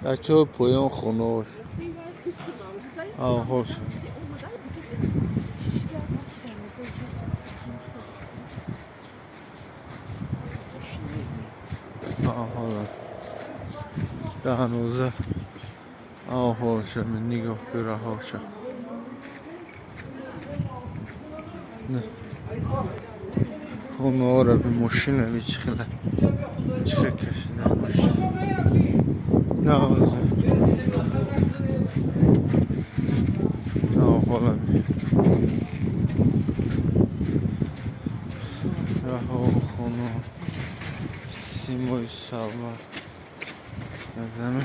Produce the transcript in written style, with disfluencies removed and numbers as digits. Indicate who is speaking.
Speaker 1: بچه ها پایان خونوش آهوش آهوش ده هنوزه آهوش من نگاه بیره هاشه نه خونه ها را به ماشین بی چخیله چخیل کشیده ماشین نه آزه آهوه بی رها و خونه سیمای سالار زمین